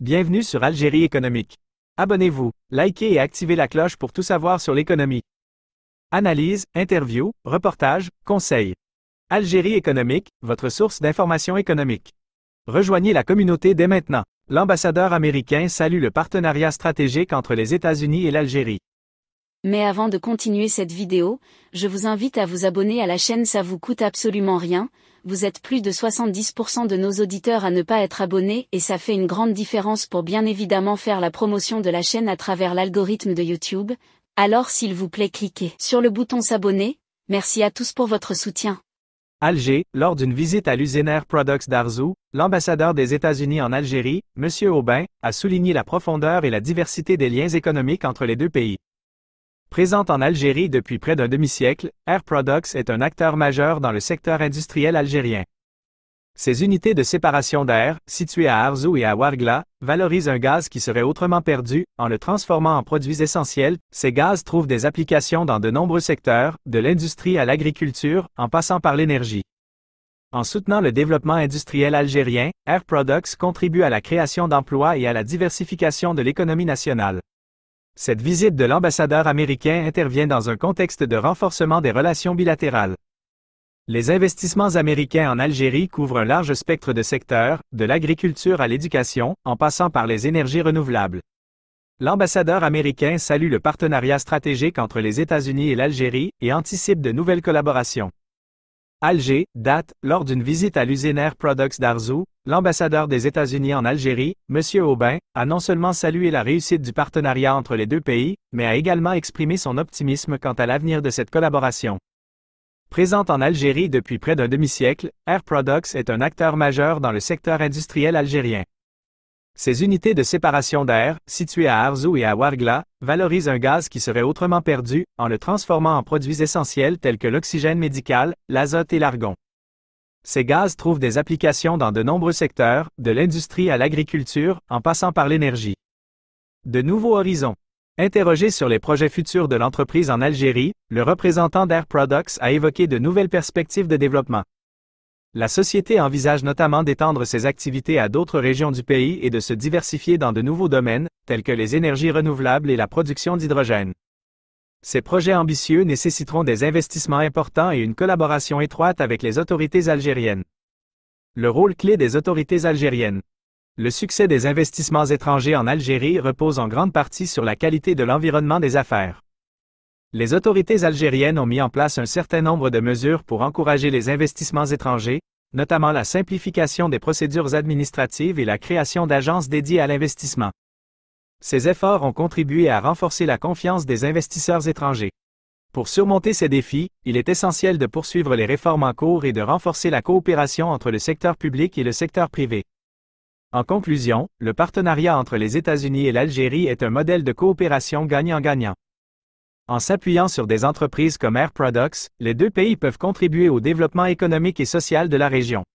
Bienvenue sur Algérie économique. Abonnez-vous, likez et activez la cloche pour tout savoir sur l'économie. Analyse, interview, reportage, conseils. Algérie économique, votre source d'information économique. Rejoignez la communauté dès maintenant. L'ambassadeur américain salue le partenariat stratégique entre les États-Unis et l'Algérie. Mais avant de continuer cette vidéo, je vous invite à vous abonner à la chaîne, ça vous coûte absolument rien. Vous êtes plus de 70% de nos auditeurs à ne pas être abonnés et ça fait une grande différence pour bien évidemment faire la promotion de la chaîne à travers l'algorithme de YouTube. Alors s'il vous plaît cliquez sur le bouton s'abonner. Merci à tous pour votre soutien. Alger, lors d'une visite à l'usine Air Products d'Arzow, l'ambassadeur des États-Unis en Algérie, M. Aubin, a souligné la profondeur et la diversité des liens économiques entre les deux pays. Présente en Algérie depuis près d'un demi-siècle, Air Products est un acteur majeur dans le secteur industriel algérien. Ces unités de séparation d'air, situées à Arzow et à Ouargla, valorisent un gaz qui serait autrement perdu, en le transformant en produits essentiels. Ces gaz trouvent des applications dans de nombreux secteurs, de l'industrie à l'agriculture, en passant par l'énergie. En soutenant le développement industriel algérien, Air Products contribue à la création d'emplois et à la diversification de l'économie nationale. Cette visite de l'ambassadeur américain intervient dans un contexte de renforcement des relations bilatérales. Les investissements américains en Algérie couvrent un large spectre de secteurs, de l'agriculture à l'éducation, en passant par les énergies renouvelables. L'ambassadeur américain salue le partenariat stratégique entre les États-Unis et l'Algérie et anticipe de nouvelles collaborations. Alger, date, lors d'une visite à l'usine Air Products d'Arzow, l'ambassadeur des États-Unis en Algérie, M. Aubin, a non seulement salué la réussite du partenariat entre les deux pays, mais a également exprimé son optimisme quant à l'avenir de cette collaboration. Présente en Algérie depuis près d'un demi-siècle, Air Products est un acteur majeur dans le secteur industriel algérien. Ces unités de séparation d'air, situées à Arzow et à Ouargla, valorisent un gaz qui serait autrement perdu, en le transformant en produits essentiels tels que l'oxygène médical, l'azote et l'argon. Ces gaz trouvent des applications dans de nombreux secteurs, de l'industrie à l'agriculture, en passant par l'énergie. De nouveaux horizons. Interrogé sur les projets futurs de l'entreprise en Algérie, le représentant d'Air Products a évoqué de nouvelles perspectives de développement. La société envisage notamment d'étendre ses activités à d'autres régions du pays et de se diversifier dans de nouveaux domaines, tels que les énergies renouvelables et la production d'hydrogène. Ces projets ambitieux nécessiteront des investissements importants et une collaboration étroite avec les autorités algériennes. Le rôle clé des autorités algériennes. Le succès des investissements étrangers en Algérie repose en grande partie sur la qualité de l'environnement des affaires. Les autorités algériennes ont mis en place un certain nombre de mesures pour encourager les investissements étrangers, notamment la simplification des procédures administratives et la création d'agences dédiées à l'investissement. Ces efforts ont contribué à renforcer la confiance des investisseurs étrangers. Pour surmonter ces défis, il est essentiel de poursuivre les réformes en cours et de renforcer la coopération entre le secteur public et le secteur privé. En conclusion, le partenariat entre les États-Unis et l'Algérie est un modèle de coopération gagnant-gagnant. En s'appuyant sur des entreprises comme Air Products, les deux pays peuvent contribuer au développement économique et social de la région.